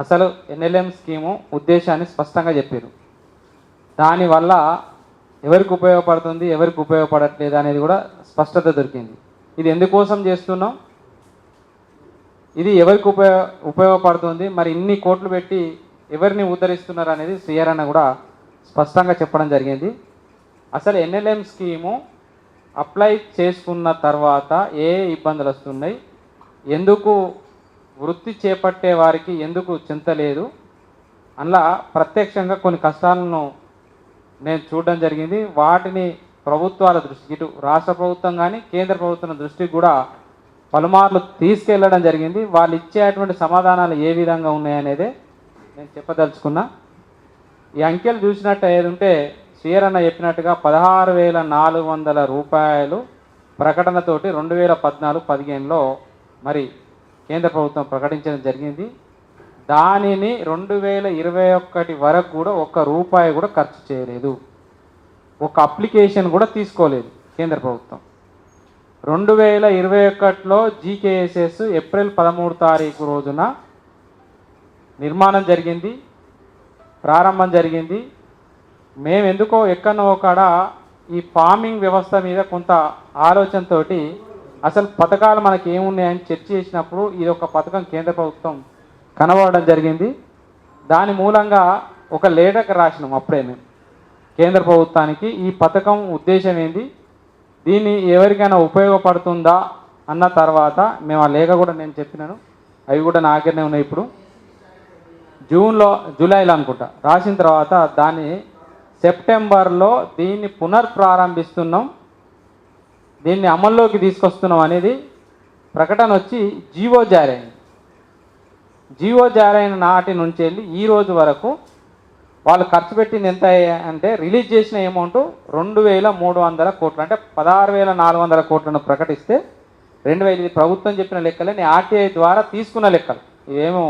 అసలు NLM scheme ఉద్దేశాన్ని స్పష్టంగా చెప్పారు. దానివల్ల ఎవరికి ఉపయోగపడుతుంది, ఎవరికి ఉపయోగపడట్లేదు అనేది కూడా స్పష్టత దొరికింది. ఇది ఎందుకోసం చేస్తున్నాం, ఇది ఎవరికి ఉపయోగపడుతుంది, మరి ఇన్ని కోట్లు పెట్టి ఎవరిని ఉద్ధరిస్తున్నారు అనేది శ్రీహర్ అన్న కూడా స్పష్టంగా చెప్పడం జరిగింది. అసలు ఎన్ఎల్ఎం స్కీము అప్లై చేసుకున్న తర్వాత ఏ ఇబ్బందులు వస్తున్నాయి, ఎందుకు వృత్తి చేపట్టే వారికి ఎందుకు చింత లేదు, అందులో ప్రత్యక్షంగా కొన్ని కష్టాలను నేను చూడడం జరిగింది. వాటిని ప్రభుత్వాల దృష్టికి, ఇటు రాష్ట్ర ప్రభుత్వం కానీ కేంద్ర ప్రభుత్వం దృష్టికి కూడా పలుమార్లు తీసుకెళ్ళడం జరిగింది. వాళ్ళు ఇచ్చేటువంటి సమాధానాలు ఏ విధంగా ఉన్నాయనేదే నేను చెప్పదలుచుకున్నా. ఈ అంకెలు చూసినట్టు ఏదంటే శ్రీహర్ అన్న చెప్పినట్టుగా 16,400 రూపాయలు ప్రకటనతోటి 2014-15లో మరి కేంద్ర ప్రభుత్వం ప్రకటించడం జరిగింది. దానిని 2021 వరకు కూడా ఒక్క రూపాయి కూడా ఖర్చు చేయలేదు, ఒక అప్లికేషన్ కూడా తీసుకోలేదు కేంద్ర ప్రభుత్వం. 2021లో జీకేఎస్ఎస్ ఏప్రిల్ 13 తారీఖు రోజున నిర్మాణం జరిగింది, ప్రారంభం జరిగింది. మేము ఎందుకో ఎక్కడో ఒకడ ఈ ఫార్మింగ్ వ్యవస్థ మీద కొంత ఆలోచనతో అసలు పథకాలు మనకి ఏమున్నాయని చర్చ చేసినప్పుడు ఇది ఒక పథకం కేంద్ర ప్రభుత్వం కనబడడం జరిగింది. దాని మూలంగా ఒక లేఖకు రాసినాం అప్పుడే మేము కేంద్ర ప్రభుత్వానికి, ఈ పథకం ఉద్దేశం ఏంది, దీన్ని ఎవరికైనా ఉపయోగపడుతుందా అన్న తర్వాత మేము ఆ లేఖ కూడా నేను చెప్పినాను, అవి కూడా నా దగ్గరనే ఉన్నాయి. ఇప్పుడు జూలైలో అనుకుంటా రాసిన తర్వాత దాన్ని సెప్టెంబర్లో దీన్ని పునర్ప్రారంభిస్తున్నాం, దీన్ని అమల్లోకి తీసుకొస్తున్నాం అనేది ప్రకటన వచ్చి జీవో జారీ అయింది. జీవో జారీ అయిన నాటి నుంచి వెళ్ళి ఈ రోజు వరకు వాళ్ళు ఖర్చు పెట్టింది ఎంత అంటే రిలీజ్ చేసిన అమౌంట్ 2,300 కోట్లు, అంటే 16,400 కోట్లను ప్రకటిస్తే 2,000 ఇది ప్రభుత్వం చెప్పిన లెక్కలే, నేను ఆర్టీఐ ద్వారా తీసుకున్న లెక్కలు, ఇవేమో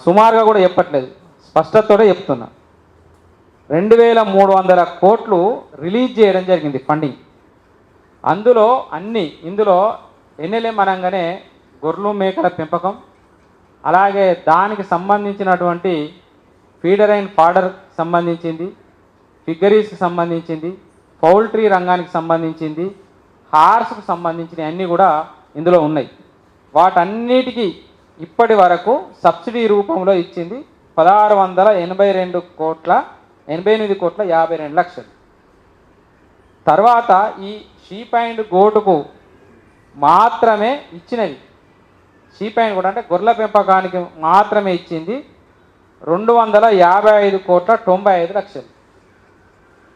సుమారుగా కూడా చెప్పట్లేదు, స్పష్టతతో చెప్తున్నా. 2,300 కోట్లు రిలీజ్ చేయడం జరిగింది ఫండింగ్. ఇందులో ఎన్ఎల్ఎం అనగానే గొర్రెలు మేకల పెంపకం, అలాగే దానికి సంబంధించినటువంటి ఫీడర్ అండ్ ఫాడర్ సంబంధించింది, ఫిగరీస్కి సంబంధించింది, పౌల్ట్రీ రంగానికి సంబంధించింది, హార్స్కు సంబంధించిన అన్నీ కూడా ఇందులో ఉన్నాయి. వాటన్నిటికీ ఇప్పటి వరకు సబ్సిడీ రూపంలో ఇచ్చింది 1,682 కోట్ల 88 కోట్ల 52 లక్షలు. తర్వాత ఈ షీప్ అండ్ గోటుకు మాత్రమే ఇచ్చినవి, షీప్ అండ్ గోట్ అంటే గొర్రెల పెంపకానికి మాత్రమే ఇచ్చింది 255 కోట్ల 95 లక్షలు.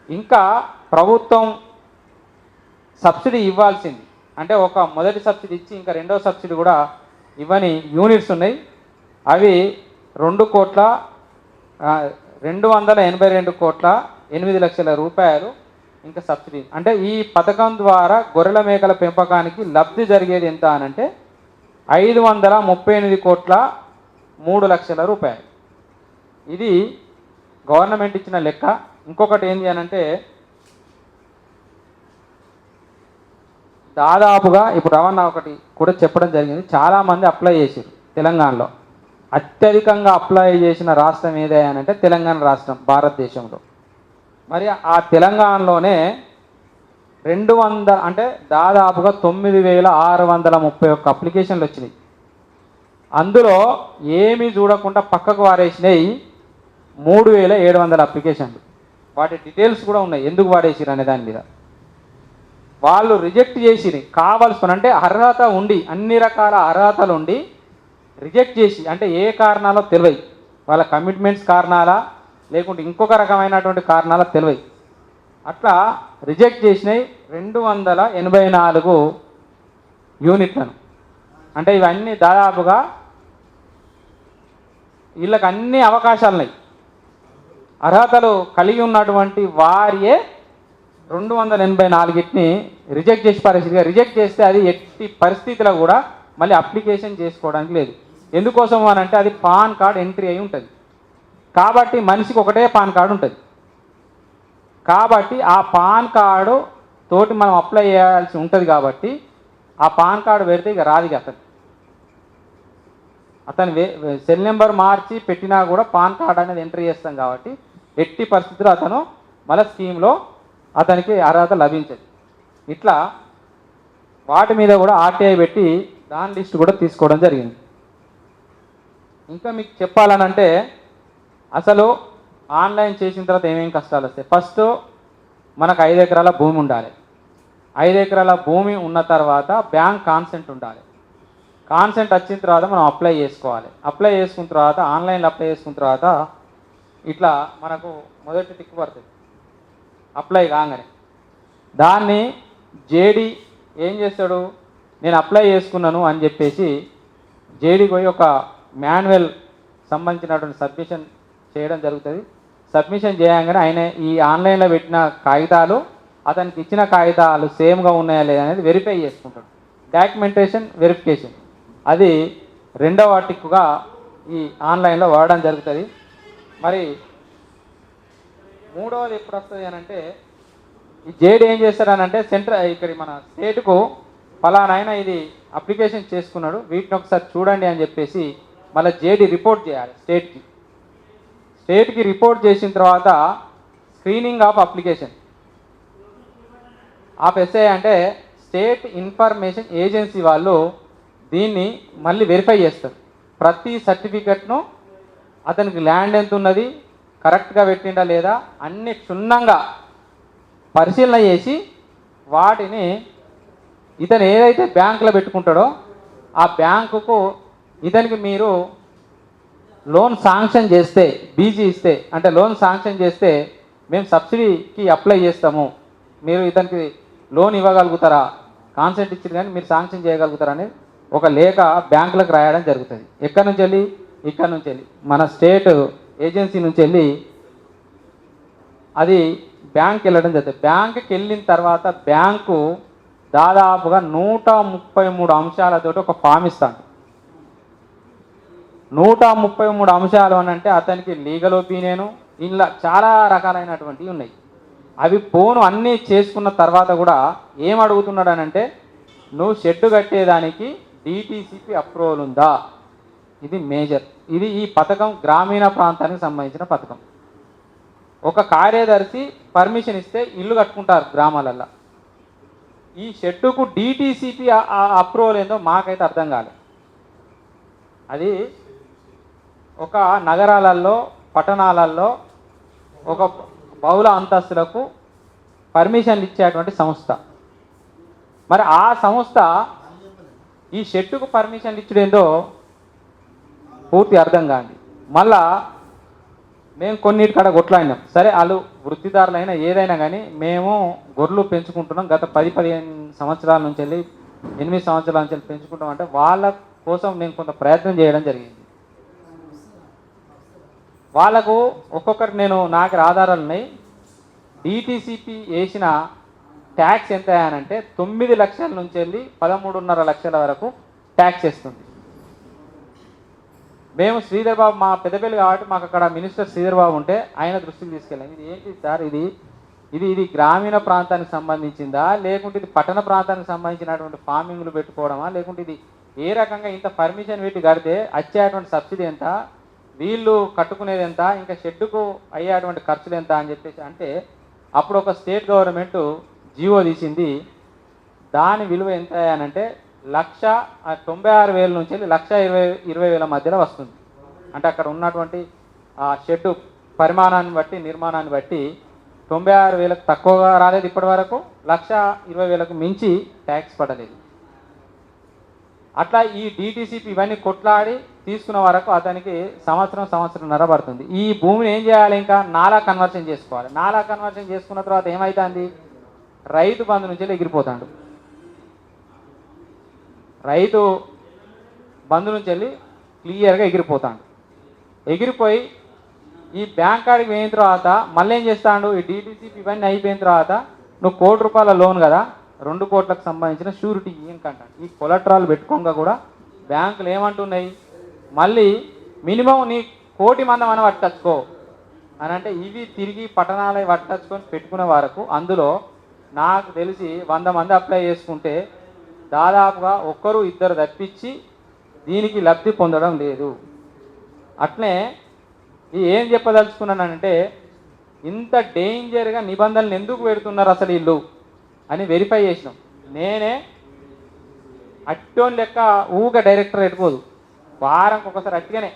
ఇంకా ప్రభుత్వం సబ్సిడీ ఇవ్వాల్సింది, అంటే ఒక మొదటి సబ్సిడీ ఇచ్చి ఇంకా రెండో సబ్సిడీ కూడా ఇవ్వని యూనిట్స్ ఉన్నాయి, అవి 282 కోట్ల 8 లక్షల రూపాయలు ఇంకా సబ్సిడీ. అంటే ఈ పథకం ద్వారా గొర్రెల మేకల పెంపకానికి లబ్ధి జరిగేది ఎంత అనంటే 538 కోట్ల 3 లక్షల రూపాయలు. ఇది గవర్నమెంట్ ఇచ్చిన లెక్క. ఇంకొకటి ఏంటి అనంటే దాదాపుగా ఇప్పుడు రవాణా ఒకటి కూడా చెప్పడం జరిగింది, చాలామంది అప్లై చేశారు తెలంగాణలో. అత్యధికంగా అప్లై చేసిన రాష్ట్రం ఏదైనా తెలంగాణ రాష్ట్రం భారతదేశంలో. మరి ఆ తెలంగాణలోనే 200 అంటే దాదాపుగా 9,631 అప్లికేషన్లు వచ్చినాయి. అందులో ఏమీ చూడకుండా పక్కకు వారేసినాయి 3,700 అప్లికేషన్లు. వాటి డీటెయిల్స్ కూడా ఉన్నాయి, ఎందుకు వాడేసిరు అనే దాని మీద. వాళ్ళు రిజెక్ట్ చేసి కావాల్సిన, అంటే అర్హత ఉండి అన్ని రకాల అర్హతలు ఉండి రిజెక్ట్ చేసి, అంటే ఏ కారణాలో తెలియదు, వాళ్ళ కమిట్మెంట్స్ కారణాలా లేకుంటే ఇంకొక రకమైనటువంటి కారణాల తెలియదు, అట్లా రిజెక్ట్ చేసినాయి 284 యూనిట్లను. అంటే ఇవన్నీ దాదాపుగా వీళ్ళకి అన్ని అవకాశాలు ఉన్నాయి, అర్హతలు కలిగి ఉన్నటువంటి వారియే 284ని రిజెక్ట్ చేసి పరిస్థితిగా రిజెక్ట్ చేస్తే అది ఎట్టి పరిస్థితిలో కూడా మళ్ళీ అప్లికేషన్ చేసుకోవడానికి లేదు. ఎందుకోసం అని అంటే అది పాన్ కార్డ్ ఎంట్రీ అయి ఉంటుంది కాబట్టి, మనిషికి ఒకటే పాన్ కార్డు ఉంటుంది కాబట్టి ఆ పాన్ కార్డు తోటి మనం అప్లై చేయాల్సి ఉంటుంది కాబట్టి ఆ పాన్ కార్డు పెడితే ఇక రాదు అతను. అతను సెల్ నెంబర్ మార్చి పెట్టినా కూడా పాన్ కార్డ్ అనేది ఎంట్రీ చేస్తాం కాబట్టి ఎట్టి పరిస్థితుల్లో అతను మళ్ళీ స్కీమ్లో అతనికి అర్హత లభించదు. ఇట్లా వాటి మీద కూడా ఆర్టీఐ పెట్టి దాని లిస్ట్ కూడా తీసుకోవడం జరిగింది. ఇంకా మీకు చెప్పాలనంటే అసలు ఆన్లైన్ చేసిన తర్వాత ఏమేమి కష్టాలు వస్తాయి. ఫస్ట్ మనకు 5 ఎకరాల భూమి ఉండాలి. 5 ఎకరాల భూమి ఉన్న తర్వాత బ్యాంక్ కాన్సెంట్ ఉండాలి. కాన్సెంట్ వచ్చిన తర్వాత మనం అప్లై చేసుకోవాలి. అప్లై చేసుకున్న తర్వాత ఆన్లైన్లో అప్లై చేసుకున్న తర్వాత ఇట్లా మనకు మొదటి టిక్ పడుతుంది అప్లై కాగానే. దాన్ని జేడీ ఏం చేస్తాడు, నేను అప్లై చేసుకున్నాను అని చెప్పేసి జేడీకి పోయి ఒక మాన్యువల్ సంబంధించినటువంటి సబ్మిషన్ చేయడం జరుగుతుంది. సబ్మిషన్ చేయగానే ఆయన ఈ ఆన్లైన్లో పెట్టిన కాగితాలు అతనికి ఇచ్చిన కాగితాలు సేమ్గా ఉన్నాయా లేదా అనేది వెరిఫై చేసుకుంటాడు. డాక్యుమెంటేషన్ వెరిఫికేషన్ అది రెండవ టిక్గా ఈ ఆన్లైన్లో వాడడం జరుగుతుంది. మరి మూడవది ఎప్పుడు వస్తుంది అని అంటే ఈ జేడీ ఏం చేస్తారనంటే ఇక్కడ మన స్టేట్కు ఫలానాయన ఇది అప్లికేషన్ చేసుకున్నాడు, వీటిని ఒకసారి చూడండి అని చెప్పేసి మళ్ళీ జేడీ రిపోర్ట్ చేయాలి స్టేట్కి రిపోర్ట్ చేసిన తర్వాత screening of application of SI అంటే స్టేట్ ఇన్ఫర్మేషన్ ఏజెన్సీ వాళ్ళు దీన్ని మళ్ళీ వెరిఫై చేస్తారు. ప్రతి సర్టిఫికెట్ను అతనికి ల్యాండ్ ఎంత ఉన్నది, కరెక్ట్గా పెట్టిండా లేదా అన్ని క్షుణ్ణంగా పరిశీలన చేసి వాటిని ఇతను ఏదైతే బ్యాంకులో పెట్టుకుంటాడో ఆ బ్యాంకుకు ఇతనికి మీరు లోన్ శాంక్షన్ చేస్తే బీజీ ఇస్తే అంటే లోన్ శాంక్షన్ చేస్తే మేము సబ్సిడీకి అప్లై చేస్తాము, మీరు ఇతనికి లోన్ ఇవ్వగలుగుతారా, కాన్సెంట్ ఇచ్చారు కానీ మీరు శాంక్షన్ చేయగలుగుతారా అని ఒక లేఖ బ్యాంకులకు రాయడం జరుగుతుంది. ఎక్కడి నుంచి వెళ్ళి ఇక్కడ నుంచి వెళ్ళి మన స్టేట్ ఏజెన్సీ నుంచి వెళ్ళి అది బ్యాంక్కి వెళ్ళడం జరుగుతుంది. బ్యాంకుకి వెళ్ళిన తర్వాత బ్యాంకు దాదాపుగా 133 అంశాలతోటి ఒక ఫామ్ ఇస్తాడు. 133 అంశాలు అని అంటే అతనికి లీగల్ ఒపీనియను ఇలా చాలా రకాలైనటువంటివి ఉన్నాయి. అవి పోను అన్నీ చేసుకున్న తర్వాత కూడా ఏం అడుగుతున్నాడు అని అంటే నువ్వు షెడ్ కట్టేదానికి డిటిసిపి అప్రూవల్ ఉందా, ఇది మేజర్. ఇది ఈ పథకం గ్రామీణ ప్రాంతానికి సంబంధించిన పథకం. ఒక కార్యదర్శి పర్మిషన్ ఇస్తే ఇల్లు కట్టుకుంటారు గ్రామాలల్లో. ఈ షెడ్డుకు డిటిసిపి అప్రూవల్ ఏందో మాకైతే అర్థం కాలేదు. అది ఒక నగరాలలో పట్టణాలలో ఒక బహుళ అంతస్తులకు పర్మిషన్ ఇచ్చేటువంటి సంస్థ. మరి ఆ సంస్థ ఈ షెడ్డుకు పర్మిషన్ ఇచ్చుడేందో పూర్తి అర్థం కాండి. మళ్ళా మేము కొన్నిటికాడ కొట్లాడినాం. సరే వాళ్ళు వృత్తిదారులైనా ఏదైనా కానీ మేము గొర్రెలు పెంచుకుంటున్నాం గత 10-15 సంవత్సరాల నుంచి వెళ్ళి 8 సంవత్సరాల నుంచి వెళ్ళి పెంచుకుంటాం అంటే వాళ్ళ కోసం నేను కొంత ప్రయత్నం చేయడం జరిగింది. వాళ్ళకు ఒక్కొక్కరికి నాకు ఆధారాలు ఉన్నాయి. డిటిసిపి వేసిన ట్యాక్స్ ఎంత అనంటే 9 లక్షల నుంచి వెళ్ళి 13.5 లక్షల వరకు ట్యాక్స్ వేస్తుంది. మేము శ్రీధర్ బాబు మా పెద్దపల్లి కాబట్టి మాకు అక్కడ మినిస్టర్ శ్రీధర్ బాబు ఉంటే ఆయన దృష్టికి తీసుకెళ్ళాం. ఇది ఏంటి సార్, ఇది గ్రామీణ ప్రాంతానికి సంబంధించిందా లేకుంటే ఇది పట్టణ ప్రాంతానికి సంబంధించినటువంటి ఫార్మింగ్లు పెట్టుకోవడమా లేకుంటే ఇది ఏ రకంగా ఇంత పర్మిషన్ పెట్టి కడితే వచ్చేటువంటి సబ్సిడీ ఎంత, వీళ్ళు కట్టుకునేది ఎంత, ఇంకా షెడ్డుకు అయ్యేటువంటి ఖర్చులు ఎంత అని చెప్పేసి అంటే అప్పుడు ఒక స్టేట్ గవర్నమెంట్ జీవో తీసింది. దాని విలువ ఎంత అనంటే 1,96,000 నుంచి 1,20,000 మధ్యలో వస్తుంది. అంటే అక్కడ ఉన్నటువంటి ఆ షెడ్డు పరిమాణాన్ని బట్టి నిర్మాణాన్ని బట్టి 96,000 తక్కువగా రాలేదు ఇప్పటి వరకు, 1,20,000 మించి ట్యాక్స్ పడలేదు. అట్లా ఈ డిటిసిపి ఇవన్నీ కొట్లాడి తీసుకున్న వరకు అతనికి సంవత్సరంన్నర పడుతుంది. ఈ భూమిని ఏం చేయాలి, ఇంకా నాలా కన్వర్షన్ చేసుకోవాలి. నాలా కన్వర్షన్ చేసుకున్న తర్వాత ఏమవుతుంది, రైతు బంధు నుంచి ఎగిరిపోతాడు. రైతు బంధు నుంచి వెళ్ళి క్లియర్గా ఎగిరిపోతాడు. ఎగిరిపోయి ఈ బ్యాంక్ కాడికి పోయిన తర్వాత మళ్ళీ ఏం చేస్తాడు, ఈ డిటిసిపి ఇవన్నీ అయిపోయిన తర్వాత నువ్వు ₹1,00,00,000 లోన్ కదా, 2 కోట్లకు సంబంధించిన షూరిటీ ఇంకంటాడు. ఈ కొలట్రాలు పెట్టుకోగా కూడా బ్యాంకులు ఏమంటున్నాయి, మళ్ళీ మినిమం నీ 1,00,00,000 మంది మనం పట్టచ్చుకో అని అంటే ఇవి తిరిగి పట్టణాలు పట్టచ్చుకొని పెట్టుకునే వరకు అందులో నాకు తెలిసి 100 మంది అప్లై చేసుకుంటే దాదాపుగా 1-2 తప్పించి దీనికి లబ్ధి పొందడం లేదు. అట్లే ఏం చెప్పదలుచుకున్నానంటే, ఇంత డేంజర్గా నిబంధనలు ఎందుకు పెడుతున్నారు అసలు వీళ్ళు అని వెరిఫై చేసినాం. నేనే అట్టోని లెక్క ఊగా డైరెక్టర్ పెట్టుకోదు, వారంకి ఒకసారి అట్టుగానే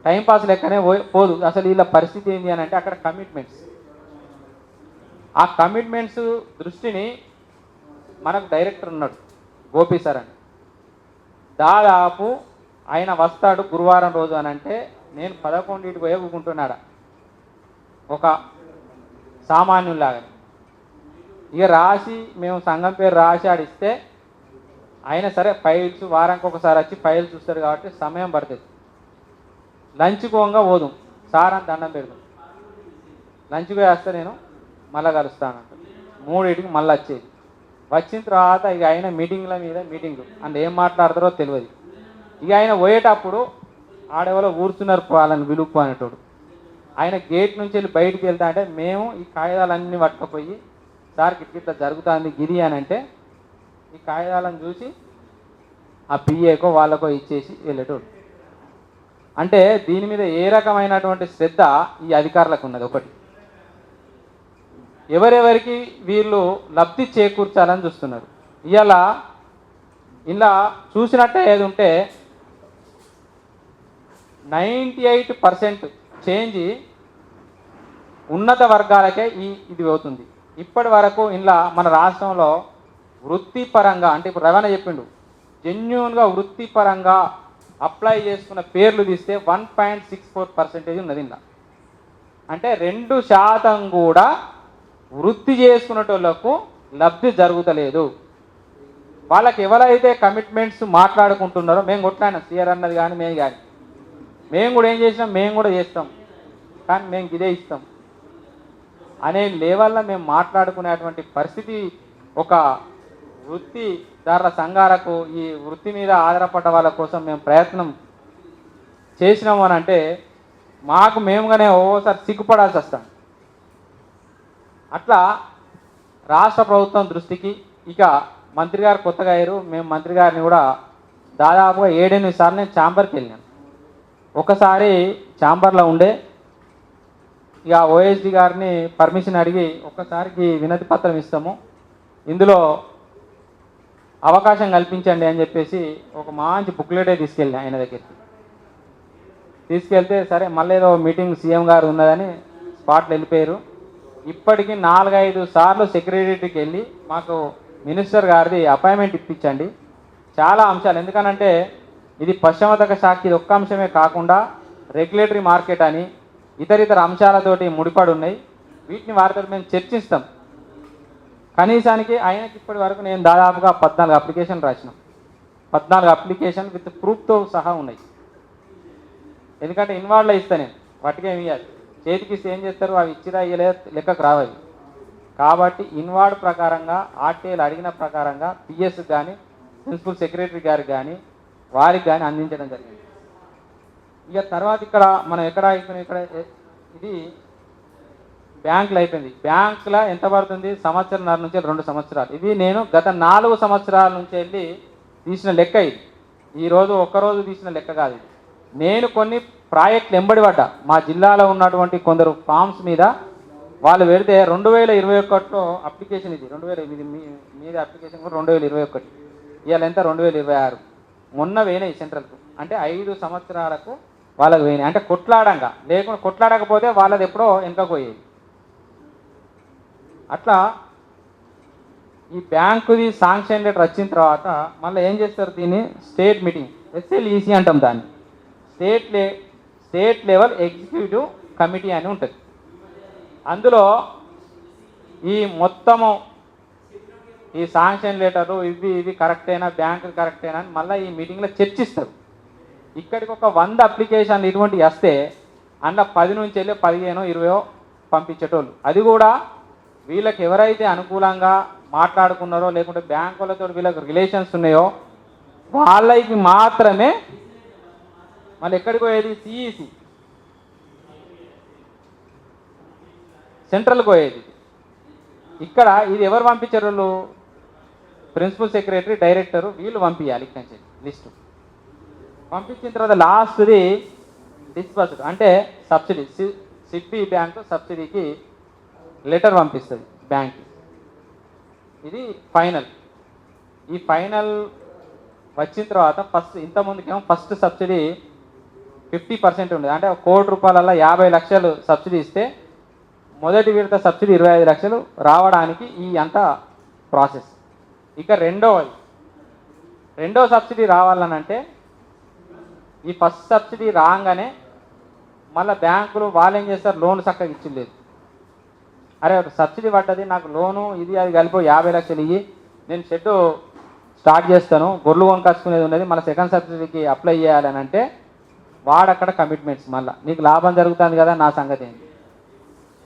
టైంపాస్ లెక్కనే పోదు. అసలు వీళ్ళ పరిస్థితి ఏంటి అని అంటే, అక్కడ కమిట్మెంట్స్, ఆ కమిట్మెంట్స్ దృష్టిని మనకు డైరెక్టర్ ఉన్నాడు గోపి సార్ అని, దాదాపు ఆయన వస్తాడు గురువారం రోజు అని అంటే నేను 11ంటికి పోయి ఊకుంటున్నాడు ఒక సామాన్యులాగా. ఇక రాసి మేము సంఘం పేరు రాసి ఆడిస్తే ఆయన సరే ఫైల్స్ వారానికి ఒకసారి వచ్చి ఫైల్స్ చూస్తాడు కాబట్టి సమయం పడుతుంది. లంచ్ పోగా పోదాం సార్ అని దండం పెడదాం, లంచ్కి వేస్తే నేను మళ్ళీ కలుస్తానంట. 3ంటికి మళ్ళీ వచ్చేది. వచ్చిన తర్వాత ఇక ఆయన మీటింగ్ల మీద మీటింగ్ అంటే ఏం మాట్లాడతారో తెలియదు. ఇక ఆయన పోయేటప్పుడు ఆడేవాళ్ళు కూర్చున్నారు వాళ్ళని విలుపు అనేటోడు. ఆయన గేట్ నుంచి వెళ్ళి బయటికి వెళ్తా అంటే మేము ఈ కాగితాలన్నీ పట్టుకుపోయి సార్కి ఇట్లా జరుగుతుంది గిరి అని అంటే ఈ కాగితాలను చూసి ఆ పిఏకో వాళ్ళకో ఇచ్చేసి వెళ్ళేటోడు. అంటే దీని మీద ఏ రకమైనటువంటి శ్రద్ధ ఈ అధికారులకు ఉన్నది? ఒకటి, ఎవరెవరికి వీళ్ళు లబ్ధి చేకూర్చాలని చూస్తున్నారు. ఇలా చూసినట్టే ఏది ఉంటే 98% చేంజ్ ఉన్నత వర్గాలకే ఇది అవుతుంది. ఇప్పటి వరకు ఇలా మన రాష్ట్రంలో వృత్తిపరంగా అంటే ఇప్పుడు రవాణా చెప్పిండు, జెన్యూన్గా వృత్తిపరంగా అప్లై చేసుకున్న పేర్లు తీస్తే 1.64% ఉన్నది. ఇలా అంటే 2% కూడా వృత్తి చేసుకునేటోళ్లకు లబ్ధి జరుగుతలేదు. వాళ్ళకి ఎవరైతే కమిట్మెంట్స్ మాట్లాడుకుంటున్నారో, మేము కొట్లాడినాం సిఆర్ అన్నది కానీ మేము కూడా ఏం చేసినాం, మేము కూడా చేస్తాం కానీ మేము ఇదే ఇస్తాం అనే లెవెల్లో మేము మాట్లాడుకునేటువంటి పరిస్థితి ఒక వృత్తిదారుల సంఘాలకు, ఈ వృత్తి మీద ఆధారపడ్డ వాళ్ళ కోసం మేము ప్రయత్నం చేసినాము అని అంటే మాకు మేముగానే ఓసారి సిగ్గుపడాల్సి వస్తాం. అట్లా రాష్ట్ర ప్రభుత్వం దృష్టికి ఇక మంత్రి గారు కొత్తగా అయ్యారు. మేము మంత్రి గారిని కూడా దాదాపుగా 7-8 సార్లు నేను ఛాంబర్కి వెళ్ళాను. ఒకసారి ఛాంబర్లో ఉండే ఇక ఓఎస్డి గారిని పర్మిషన్ అడిగి ఒక్కసారికి వినతి పత్రం ఇస్తాము, ఇందులో అవకాశం కల్పించండి అని చెప్పేసి ఒక మంచి బుక్లెటే తీసుకెళ్ళి ఆయన దగ్గరికి తీసుకెళ్తే సరే మళ్ళీ ఏదో మీటింగ్ సీఎం గారు ఉన్నదని స్పాట్లో వెళ్ళిపోయారు. ఇప్పటికీ 4-5 సార్లు సెక్రటరీకి వెళ్ళి మాకు మినిస్టర్ గారిది అపాయింట్మెంట్ ఇప్పించండి. చాలా అంశాలు, ఎందుకనంటే ఇది పశ్చిమతక శాఖ ఇది ఒక్క అంశమే కాకుండా రెగ్యులేటరీ మార్కెట్ అని ఇతర అంశాలతోటి ముడిపడి ఉన్నాయి. వీటిని వారితో మేము చర్చిస్తాం. కనీసానికి ఆయనకి ఇప్పటి వరకు నేను దాదాపుగా 14 అప్లికేషన్లు రాసినాం. 14 అప్లికేషన్ విత్ ప్రూఫ్తో సహా ఉన్నాయి. ఎందుకంటే ఇన్వాల్వ్ ఇస్తా నేను, వాటికేమి ఇవ్వాలి, చేతికి ఇస్తే ఏం చేస్తారు, అవి ఇచ్చిరా ఇయ్యలే లెక్కకు రావాలి. కాబట్టి ఇన్వార్డ్ ప్రకారంగా ఆర్టీఐలు అడిగిన ప్రకారంగా పిఎస్ కానీ ప్రిన్సిపల్ సెక్రటరీ గారికి కానీ వారికి కానీ అందించడం జరిగింది. ఇక తర్వాత ఇక్కడ మనం ఎక్కడ అయిపోయినా ఇక్కడ ఇది బ్యాంకులు అయిపోయింది. బ్యాంకులో ఎంత పడుతుంది, 1.5 నుంచి 2 సంవత్సరాలు. ఇది నేను గత 4 సంవత్సరాల నుంచి వెళ్ళి తీసిన లెక్క. ఇది ఈరోజు ఒక్కరోజు తీసిన లెక్క కాదు. నేను కొన్ని ప్రాజెక్టులు ఎంబడి పడ్డా. మా జిల్లాలో ఉన్నటువంటి కొందరు ఫామ్స్ మీద వాళ్ళు పెడితే 2021లో అప్లికేషన్, ఇది 2000 మీద అప్లికేషన్ కూడా 2021. ఇవాళ ఎంత 2026. మొన్న పోయినాయి సెంట్రల్కు. అంటే 5 సంవత్సరాలకు వాళ్ళకి పోయినాయి. అంటే కొట్లాడంగా, లేకుండా కొట్లాడకపోతే వాళ్ళది ఎప్పుడో వెనుకకు పోయేది. అట్లా ఈ బ్యాంకుది శాంక్షన్ లెటర్ వచ్చిన తర్వాత మళ్ళీ ఏం చేస్తారు, దీన్ని స్టేట్ మీటింగ్ SLEC అంటాం దాన్ని, స్టేట్ లెవెల్ ఎగ్జిక్యూటివ్ కమిటీ అని ఉంటుంది. అందులో ఈ మొత్తము ఈ శాంక్షన్ లెటరు ఇవి కరెక్టేనా, బ్యాంకు కరెక్టేనా అని మళ్ళీ ఈ మీటింగ్లో చర్చిస్తారు. ఇక్కడికి ఒక 100 అప్లికేషన్లు ఇటువంటివి వస్తే అందులో 10 నుంచి వెళ్ళి 15-20 పంపించేటోళ్ళు. అది కూడా వీళ్ళకి ఎవరైతే అనుకూలంగా మాట్లాడుకున్నారో లేకుంటే బ్యాంకులతో వీళ్ళకి రిలేషన్స్ ఉన్నాయో వాళ్ళకి మాత్రమే మళ్ళీ ఎక్కడికి పోయేది, CEC సెంట్రల్కి పోయేది. ఇక్కడ ఇది ఎవరు పంపించారు, వాళ్ళు ప్రిన్సిపల్ సెక్రటరీ, డైరెక్టరు, వీళ్ళు పంపించాలి ఇక్కడి నుంచి లిస్టు. పంపించిన తర్వాత లాస్ట్ది డిస్బర్స్డ్ అంటే సబ్సిడీ. సిడ్బీ బ్యాంకు సబ్సిడీకి లెటర్ పంపిస్తుంది బ్యాంక్కి. ఇది ఫైనల్. ఈ ఫైనల్ వచ్చిన తర్వాత ఫస్ట్ ఇంతకుముందుకేమో ఫస్ట్ సబ్సిడీ 50% ఉండేది. అంటే 1 కోటి రూపాయలలో 50 లక్షలు సబ్సిడీ ఇస్తే మొదటి విడత సబ్సిడీ 25 లక్షలు రావడానికి ఈ అంత ప్రాసెస్. ఇక రెండో సబ్సిడీ రావాలనంటే ఈ ఫస్ట్ సబ్సిడీ రాగానే మళ్ళీ బ్యాంకులు వాళ్ళు ఏం చేస్తారు, లోన్ చక్కగా ఇచ్చిలేదు. అరే సబ్సిడీ పడ్డది, నాకు లోను ఇది అది కలిపి 50 లక్షలు ఇయ్యి, నేను షెడ్ స్టార్ట్ చేస్తాను, గొర్రెలు కొనుకొచ్చుకునేది ఉన్నది, మళ్ళీ సెకండ్ సబ్సిడీకి అప్లై చేయాలని అంటే వాడక్కడ కమిట్మెంట్స్, మళ్ళీ నీకు లాభం జరుగుతుంది కదా నా సంగతి ఏంటి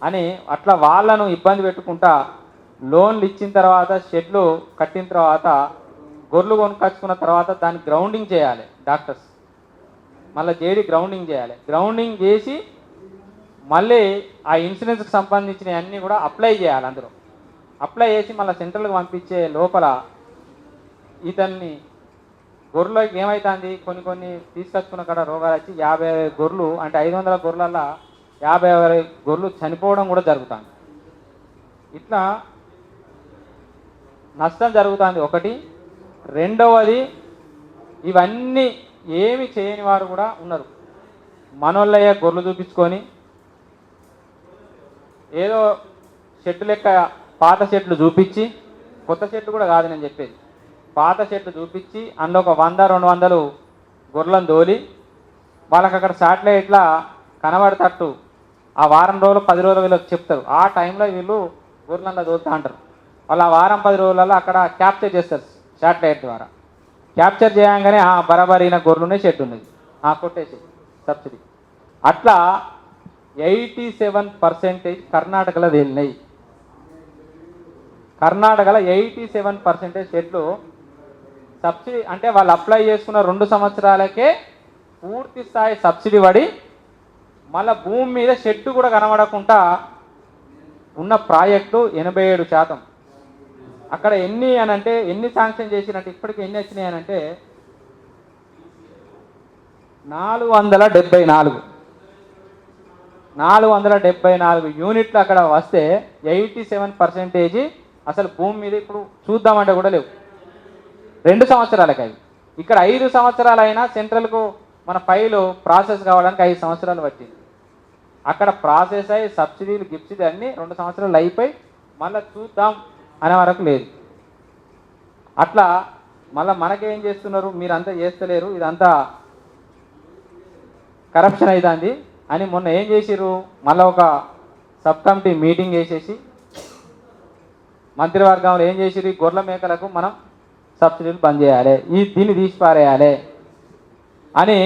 అని అట్లా వాళ్ళను ఇబ్బంది పెట్టుకుంటా లోన్లు ఇచ్చిన తర్వాత షెడ్లు కట్టిన తర్వాత గొర్రెలు కొనుకొచ్చుకున్న తర్వాత దాన్ని గ్రౌండింగ్ చేయాలి డాక్టర్స్, మళ్ళీ జేడి గ్రౌండింగ్ చేయాలి. గ్రౌండింగ్ చేసి మళ్ళీ ఆ ఇన్సూరెన్స్కి సంబంధించిన అన్నీ కూడా అప్లై చేయాలి. అందరూ అప్లై చేసి మళ్ళీ సెంట్రల్కి పంపించే లోపల ఇతన్ని గొర్రెలకి ఏమవుతుంది, కొన్ని తీసుకొచ్చుకున్న కాడ రోగాలు వచ్చి 50 గొర్రెలు అంటే 500 గొర్రెలల్లో 50 గొర్రెలు చనిపోవడం కూడా జరుగుతుంది. ఇట్లా నష్టం జరుగుతుంది ఒకటి. రెండవది ఇవన్నీ ఏమి చేయని వారు కూడా ఉన్నారు. మనోళ్ళయ్య గొర్రెలు చూపించుకొని ఏదో షెడ్డు లెక్క పాత షెడ్లు చూపించి, కొత్త షెడ్లు కూడా కాదు నేను చెప్పేది, పాత షెడ్లు చూపించి అందులో ఒక 100-200 గొర్రెలను దోలి వాళ్ళకి అక్కడ శాటిలైట్లా కనబడతట్టు ఆ వారం రోజులు 10 రోజులు వీళ్ళకి చెప్తారు. ఆ టైంలో వీళ్ళు గొర్రెలను దోలుతూ అంటారు. వాళ్ళు ఆ వారం 10 రోజులలో అక్కడ క్యాప్చర్ చేస్తారు శాటిలైట్ ద్వారా. క్యాప్చర్ చేయగానే బరాబరైన గొర్రెలునే షెడ్ ఉన్నది, కొట్టేసి సబ్సిడీ. అట్లా 87% కర్ణాటకలో తేలినాయి. కర్ణాటకలో 87% షెడ్లు సబ్సిడీ అంటే వాళ్ళు అప్లై చేసుకున్న 2 సంవత్సరాలకే పూర్తి స్థాయి సబ్సిడీ పడి మళ్ళీ భూమి మీద షెడ్డు కూడా కనబడకుండా ఉన్న ప్రాజెక్టు 87%. అక్కడ ఎన్ని శాంక్షన్ చేసినట్టు ఇప్పటికి ఎన్ని వచ్చినాయి అనంటే 474 యూనిట్లు అక్కడ వస్తే 87% అసలు భూమి మీద ఇప్పుడు చూద్దామంటే కూడా లేవు. 2 సంవత్సరాలకి అవి. ఇక్కడ 5 సంవత్సరాలైనా సెంట్రల్కు మన ఫైలు ప్రాసెస్ కావడానికి 5 సంవత్సరాలు పట్టింది. అక్కడ ప్రాసెస్ అయ్యి సబ్సిడీలు గిబ్సిడీ అన్నీ 2 సంవత్సరాలు అయిపోయి మళ్ళీ చూద్దాం అనే వరకు లేదు. అట్లా మళ్ళీ మనకేం చేస్తున్నారు, మీరంతా చేస్తలేరు, ఇదంతా కరప్షన్ అవుతుంది అని మొన్న ఏం చేసిర్రు, మళ్ళీ ఒక సబ్ కమిటీ మీటింగ్ వేసేసి మంత్రివర్గంలో ఏం చేసిర్రు, ఈ గొర్రెల మేకలకు మనం సబ్సిడీలు బంద్ చేయాలి, దీన్ని తీసి పారేయాలి అని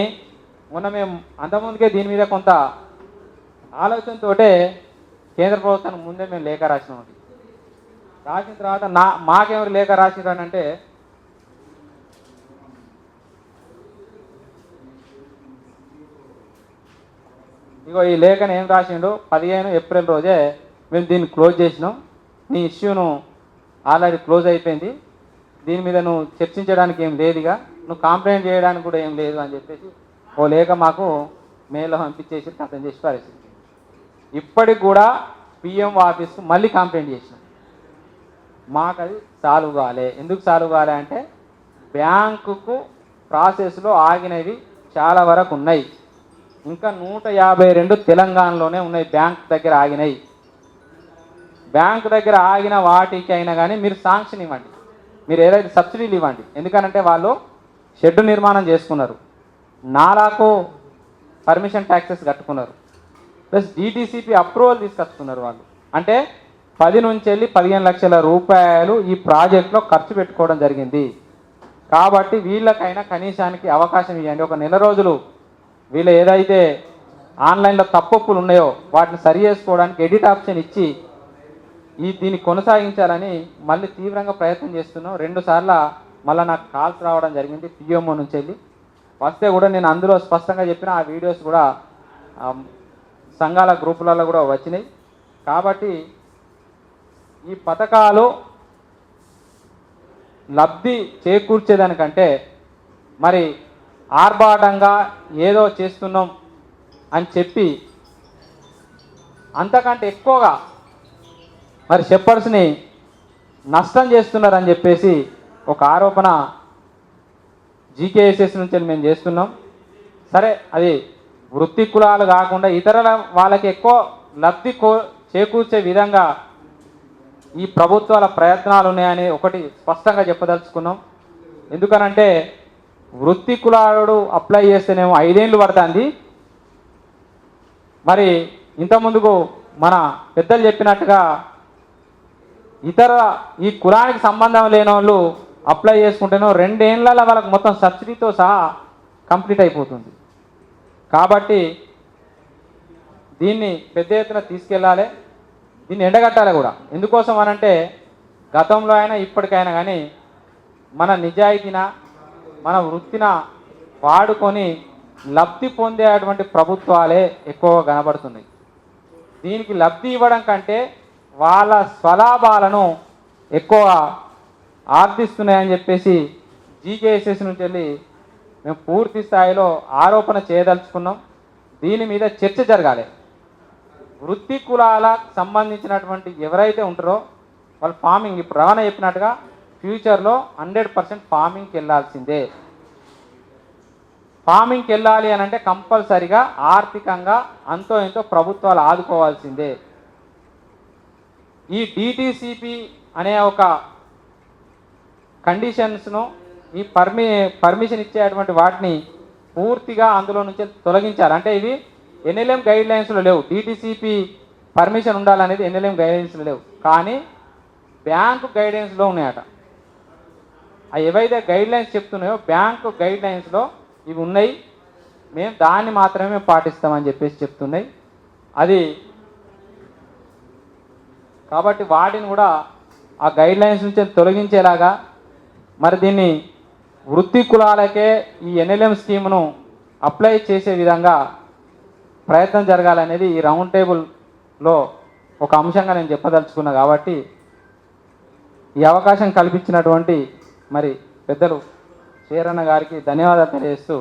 మొన్న మేము అంతకుముందుకే దీని మీద కొంత ఆలోచనతో కేంద్ర ప్రభుత్వానికి ముందే మేము లేఖ రాసినాం. రాసిన తర్వాత మాకెవరు లేఖ రాసినారు అంటే ఇగో ఈ లేఖను ఏం రాసిండు, 15 ఏప్రిల్ రోజే మేము దీన్ని క్లోజ్ చేసినాం, నీ ఇష్యూను ఆల్రెడీ క్లోజ్ అయిపోయింది, దీని మీద నువ్వు చర్చించడానికి ఏం లేదుగా, నువ్వు కంప్లైంట్ చేయడానికి కూడా ఏం లేదు అని చెప్పేసి ఓ లేఖ మాకు మెయిల్లో పంపించేసి అర్థం చేసి పారేసింది. ఇప్పటికి కూడా పిఎం ఆఫీస్కు మళ్ళీ కంప్లైంట్ చేసినాం. మాకు అది సాల్వ్ కాలే. ఎందుకు సాల్వ్ కాలే అంటే బ్యాంకుకు ప్రాసెస్లో ఆగినవి చాలా వరకు ఉన్నాయి. ఇంకా 152 తెలంగాణలోనే ఉన్నాయి బ్యాంక్ దగ్గర ఆగినాయి. బ్యాంక్ దగ్గర ఆగిన వాటికి అయినా కానీ మీరు శాంక్షన్ ఇవ్వండి, మీరు ఏదైతే సబ్సిడీలు ఇవ్వండి. ఎందుకనంటే వాళ్ళు షెడ్ నిర్మాణం చేసుకున్నారు, నాలాకు పర్మిషన్ ట్యాక్సెస్ కట్టుకున్నారు, ప్లస్ డిటిసిపి అప్రూవల్ తీసుకొచ్చుకున్నారు. వాళ్ళు అంటే 10 నుంచి వెళ్ళి 15 లక్షల రూపాయలు ఈ ప్రాజెక్ట్లో ఖర్చు పెట్టుకోవడం జరిగింది. కాబట్టి వీళ్ళకైనా కనీసానికి అవకాశం ఇవ్వండి. ఒక నెల రోజులు వీళ్ళు ఏదైతే ఆన్లైన్లో తప్పులు ఉన్నాయో వాటిని సరి చేసుకోవడానికి ఎడిట్ ఆప్షన్ ఇచ్చి దీన్ని కొనసాగించాలని మళ్ళీ తీవ్రంగా ప్రయత్నం చేస్తున్నాం. 2 సార్లు మళ్ళీ నాకు కాల్స్ రావడం జరిగింది పిఎంఓ నుంచి వెళ్ళి. వస్తే కూడా నేను అందులో స్పష్టంగా చెప్పిన ఆ వీడియోస్ కూడా సంఘాల గ్రూపులలో కూడా వచ్చినాయి. కాబట్టి ఈ పథకాలు లబ్ధి చేకూర్చేదానికంటే మరి ఆర్భాటంగా ఏదో చేస్తున్నాం అని చెప్పి అంతకంటే ఎక్కువగా మరి షెప్పర్స్ని నష్టం చేస్తున్నారని చెప్పేసి ఒక ఆరోపణ జీకేఎస్ఎస్ నుంచి మేము చేస్తున్నాం. సరే, అది వృత్తి కులాలు కాకుండా ఇతరుల వాళ్ళకి ఎక్కువ లబ్ధి చేకూర్చే విధంగా ఈ ప్రభుత్వాల ప్రయత్నాలు ఉన్నాయని ఒకటి స్పష్టంగా చెప్పదలుచుకున్నాం. ఎందుకనంటే వృత్తి కులాలు అప్లై చేస్తేనేమో 5 ఏళ్ళు పడుతుంది. మరి ఇంతకుముందుకు మన పెద్దలు చెప్పినట్టుగా ఇతర ఈ కులానికి సంబంధం లేని వాళ్ళు అప్లై చేసుకుంటేనో 2 ఏళ్ళలో వాళ్ళకి మొత్తం సబ్సిడీతో సహా కంప్లీట్ అయిపోతుంది. కాబట్టి దీన్ని పెద్ద ఎత్తున తీసుకెళ్ళాలి, దీన్ని ఎండగట్టాలి కూడా. ఎందుకోసం అనంటే గతంలో అయినా ఇప్పటికైనా కానీ మన నిజాయితీన మన వృత్తిన వాడుకొని లబ్ధి పొందేటువంటి ప్రభుత్వాలే ఎక్కువగా కనబడుతున్నాయి. దీనికి లబ్ధి ఇవ్వడం కంటే వాళ్ళ స్వలాభాలను ఎక్కువ ఆర్జిస్తున్నాయని చెప్పేసి జీకేఎస్ఎస్ నుంచి వెళ్ళి మేము పూర్తి స్థాయిలో ఆరోపణ చేయదలుచుకున్నాం. దీని మీద చర్చ జరగాలి. వృత్తి కులాలకు సంబంధించినటువంటి ఎవరైతే ఉంటారో వాళ్ళు ఫార్మింగ్, ఇప్పుడు రవాణా చెప్పినట్టుగా ఫ్యూచర్లో 100% ఫార్మింగ్కి వెళ్ళాల్సిందే. ఫార్మింగ్కి వెళ్ళాలి అని అంటే కంపల్సరిగా ఆర్థికంగా అంతో ఎంతో ప్రభుత్వాలు ఆదుకోవాల్సిందే. ఈ డిటిసిపి అనే ఒక కండిషన్స్ను ఈ పర్మిషన్ ఇచ్చేటువంటి వాటిని పూర్తిగా అందులో నుంచి తొలగించాలి. అంటే ఇవి ఎన్ఎల్ఎం గైడ్లైన్స్లో లేవు. డిటిసిపి పర్మిషన్ ఉండాలనేది ఎన్ఎల్ఎం గైడ్లైన్స్లో లేవు, కానీ బ్యాంకు గైడ్లైన్స్లో ఉన్నాయట. అవి ఏవైతే గైడ్లైన్స్ చెప్తున్నాయో బ్యాంకు గైడ్లైన్స్లో ఇవి ఉన్నాయి, మేము దాన్ని మాత్రమే పాటిస్తామని చెప్పేసి చెప్తున్నాయి. అది కాబట్టి వాటిని కూడా ఆ గైడ్లైన్స్ నుంచి తొలగించేలాగా మరి దీన్ని వృత్తి కులాలకే ఈ ఎన్ఎల్ఎం స్కీమ్ను అప్లై చేసే విధంగా ప్రయత్నం జరగాలనేది ఈ రౌండ్ టేబుల్లో ఒక అంశంగా నేను చెప్పదలుచుకున్నా. కాబట్టి ఈ అవకాశం కల్పించినటువంటి మరి పెద్దలు శేరన్న గారికి ధన్యవాదాలు తెలియజేస్తూ